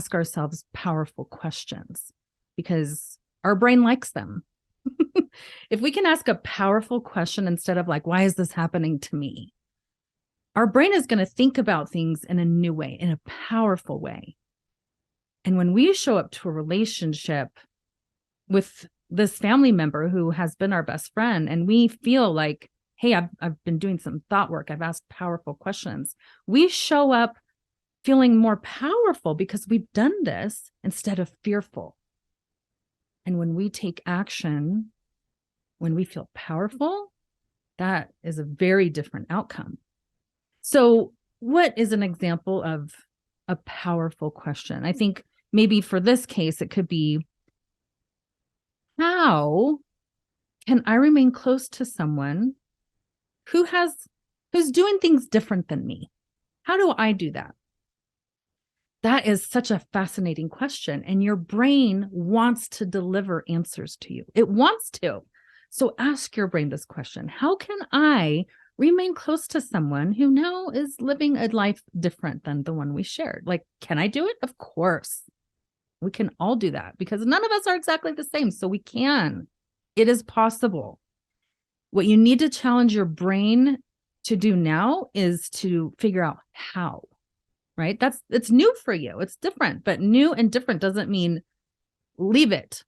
ask ourselves powerful questions because our brain likes them. If we can ask a powerful question instead of like, why is this happening to me? Our brain is going to think about things in a new way, in a powerful way. And when we show up to a relationship with this family member who has been our best friend, and we feel like, hey, I've been doing some thought work, I've asked powerful questions, we show up feeling more powerful because we've done this instead of fearful. And when we take action, when we feel powerful, that is a very different outcome. So what is an example of a powerful question? I think maybe for this case, it could be, how can I remain close to someone who's doing things different than me? How do I do that? That is such a fascinating question. And your brain wants to deliver answers to you. It wants to. So ask your brain this question: how can I remain close to someone who now is living a life different than the one we shared? Like, can I do it? Of course. We can all do that because none of us are exactly the same. So we can. It is possible. What you need to challenge your brain to do now is to figure out how, right? It's new for you. It's different, but new and different doesn't mean leave it.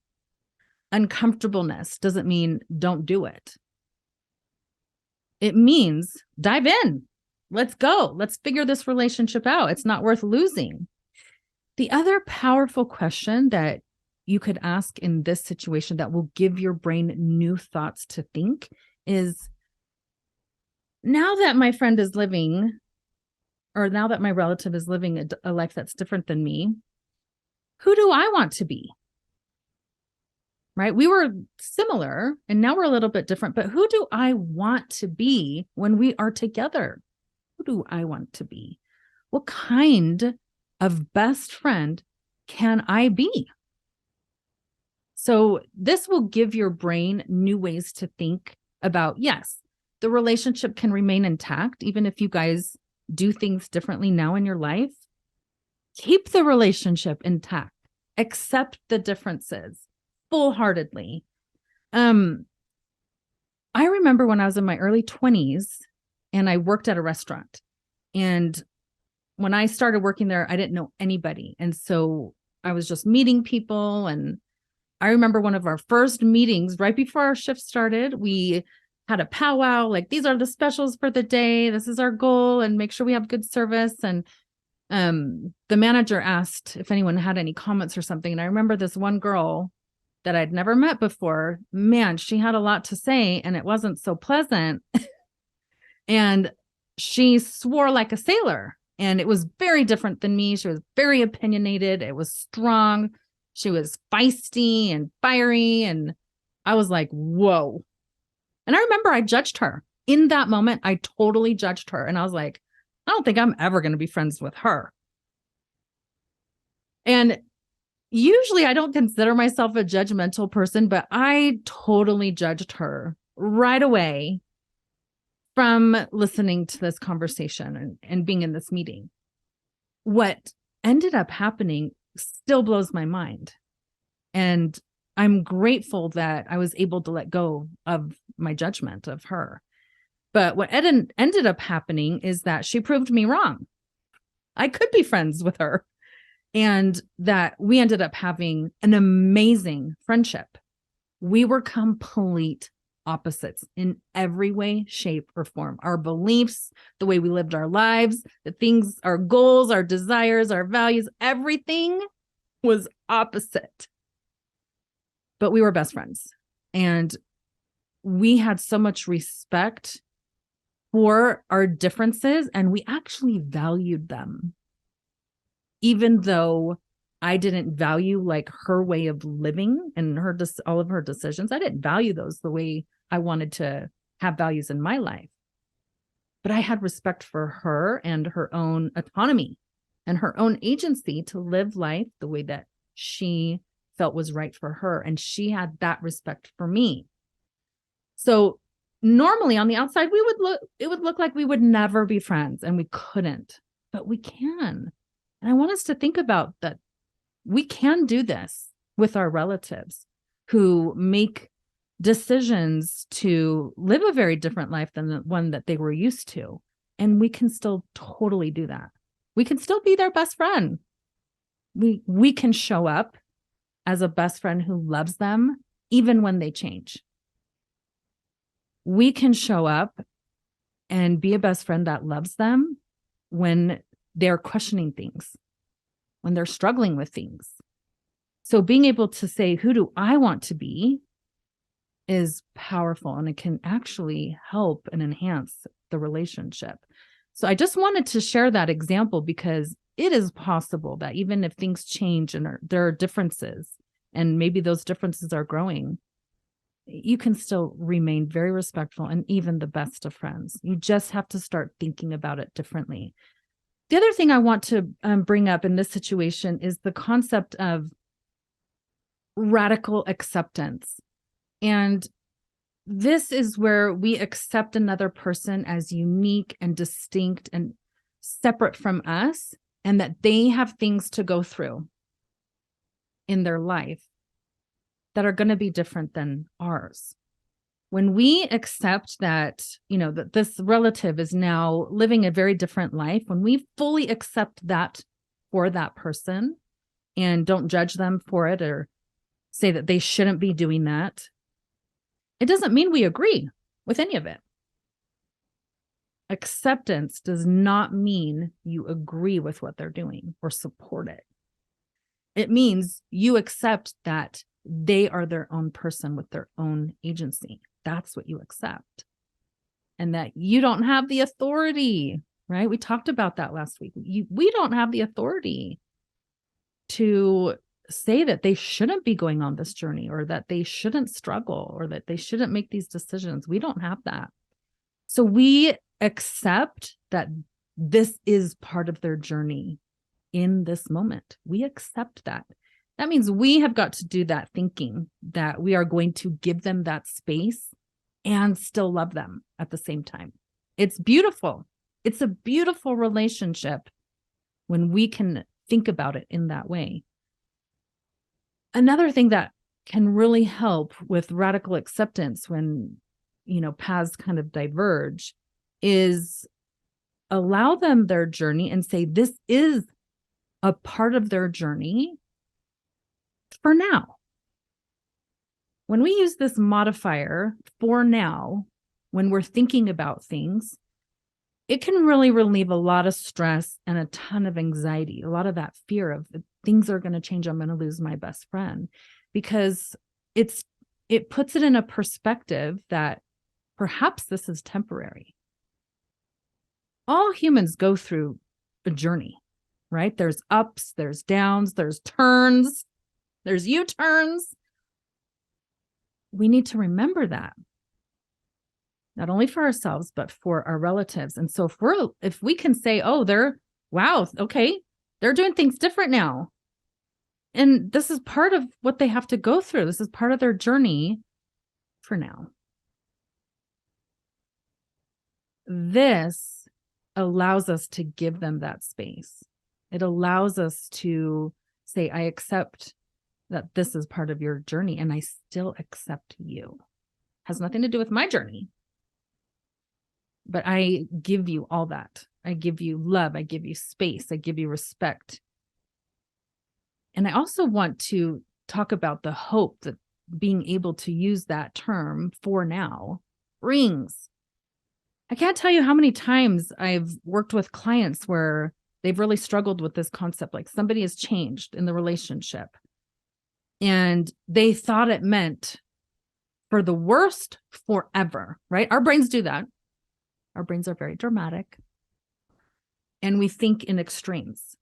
Uncomfortableness doesn't mean don't do it. It means dive in. Let's go. Let's figure this relationship out. It's not worth losing. The other powerful question that you could ask in this situation that will give your brain new thoughts to think is, now that my friend is living, or now that my relative is living a life that's different than me, who do I want to be? Right? We were similar and now we're a little bit different, but who do I want to be when we are together? Who do I want to be? What kind of best friend can I be? So this will give your brain new ways to think about, yes, the relationship can remain intact, even if you guys do things differently now in your life. Keep the relationship intact, accept the differences full-heartedly. I remember when I was in my early 20s and I worked at a restaurant, and when I started working there, I didn't know anybody. And so I was just meeting people. And I remember one of our first meetings right before our shift started, we had a powwow, like, these are the specials for the day. This is our goal, and make sure we have good service. And the manager asked if anyone had any comments or something. And I remember this one girl that I'd never met before. Man, she had a lot to say and it wasn't so pleasant. And she swore like a sailor. And it was very different than me. She was very opinionated. It was strong. She was feisty and fiery. And I was like, whoa. And I remember I judged her. In that moment, I totally judged her. And I was like, I don't think I'm ever going to be friends with her. And usually I don't consider myself a judgmental person, but I totally judged her right away from listening to this conversation and being in this meeting. What ended up happening still blows my mind. And I'm grateful that I was able to let go of my judgment of her. But what ended up happening is that she proved me wrong. I could be friends with her. And that we ended up having an amazing friendship. We were complete opposites in every way, shape, or form. Our beliefs, the way we lived our lives, the things, our goals, our desires, our values, everything was opposite. But we were best friends. And we had so much respect for our differences, and we actually valued them. Even though I didn't value like her way of living and all of her decisions, I didn't value those the way I wanted to have values in my life. But I had respect for her and her own autonomy and her own agency to live life the way that she felt was right for her. And she had that respect for me. So normally on the outside, it would look like we would never be friends, and we couldn't, but we can. And I want us to think about that. We can do this with our relatives who make decisions to live a very different life than the one that they were used to. And we can still totally do that. We can still be their best friend. We can show up as a best friend who loves them, even when they change. We can show up and be a best friend that loves them when they're questioning things, when they're struggling with things. So being able to say, who do I want to be, is powerful, and it can actually help and enhance the relationship. So I just wanted to share that example because it is possible that even if things change and there are differences, and maybe those differences are growing, you can still remain very respectful and even the best of friends. You just have to start thinking about it differently. The other thing I want to bring up in this situation is the concept of radical acceptance. And this is where we accept another person as unique and distinct and separate from us, and that they have things to go through in their life that are going to be different than ours. When we accept that, that this relative is now living a very different life, when we fully accept that for that person and don't judge them for it or say that they shouldn't be doing that, it doesn't mean we agree with any of it. Acceptance does not mean you agree with what they're doing or support it. It means you accept that they are their own person with their own agency. That's what you accept. And that you don't have the authority, right? We talked about that last week. We don't have the authority to say that they shouldn't be going on this journey, or that they shouldn't struggle, or that they shouldn't make these decisions. We don't have that. So we accept that this is part of their journey in this moment. We accept that. That means we have got to do that thinking that we are going to give them that space and still love them at the same time. It's beautiful. It's a beautiful relationship when we can think about it in that way. Another thing that can really help with radical acceptance when, paths kind of diverge is allow them their journey and say, this is a part of their journey for now. When we use this modifier for now, when we're thinking about things, it can really relieve a lot of stress and a ton of anxiety, a lot of that fear of things are going to change. I'm going to lose my best friend, because it puts it in a perspective that perhaps this is temporary. All humans go through a journey, right? There's ups, there's downs, there's turns, there's U-turns. We need to remember that, not only for ourselves, but for our relatives. And so if we can say, oh, they're doing things different now, and this is part of what they have to go through. This is part of their journey for now. This allows us to give them that space. It allows us to say, I accept that this is part of your journey, and I still accept you. Has nothing to do with my journey. But I give you all that. I give you love. I give you space. I give you respect. And I also want to talk about the hope that being able to use that term for now brings. I can't tell you how many times I've worked with clients where they've really struggled with this concept, like somebody has changed in the relationship and they thought it meant for the worst forever, right? Our brains do that. Our brains are very dramatic, and we think in extremes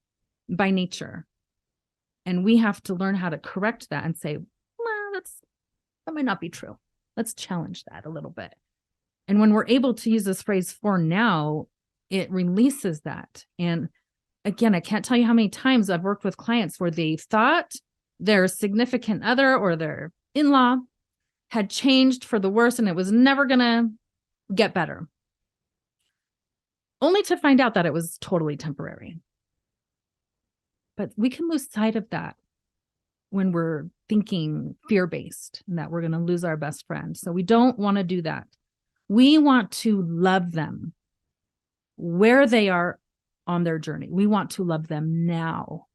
by nature. And we have to learn how to correct that and say, well, that might not be true. Let's challenge that a little bit. And when we're able to use this phrase for now, it releases that. And again, I can't tell you how many times I've worked with clients where they thought their significant other or their in-law had changed for the worse and it was never going to get better, only to find out that it was totally temporary. But we can lose sight of that when we're thinking fear-based and that we're going to lose our best friend. So we don't want to do that. We want to love them where they are on their journey. We want to love them now,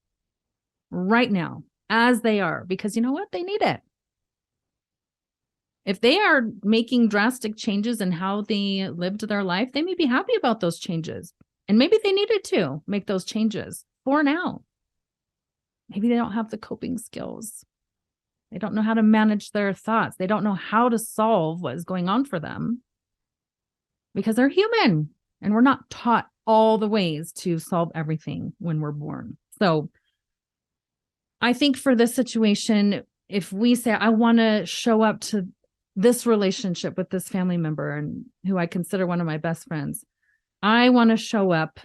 right now, as they are, because you know what? They need it. If they are making drastic changes in how they lived their life, they may be happy about those changes. And maybe they needed to make those changes for now. Maybe they don't have the coping skills. They don't know how to manage their thoughts. They don't know how to solve what is going on for them because they're human and we're not taught all the ways to solve everything when we're born. So I think for this situation, if we say, I want to show up to this relationship with this family member and who I consider one of my best friends, I want to show up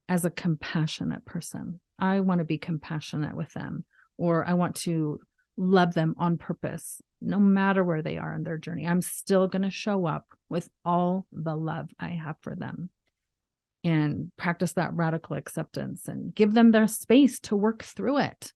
as a compassionate person. I want to be compassionate with them, or I want to love them on purpose, no matter where they are in their journey. I'm still going to show up with all the love I have for them and practice that radical acceptance and give them their space to work through it.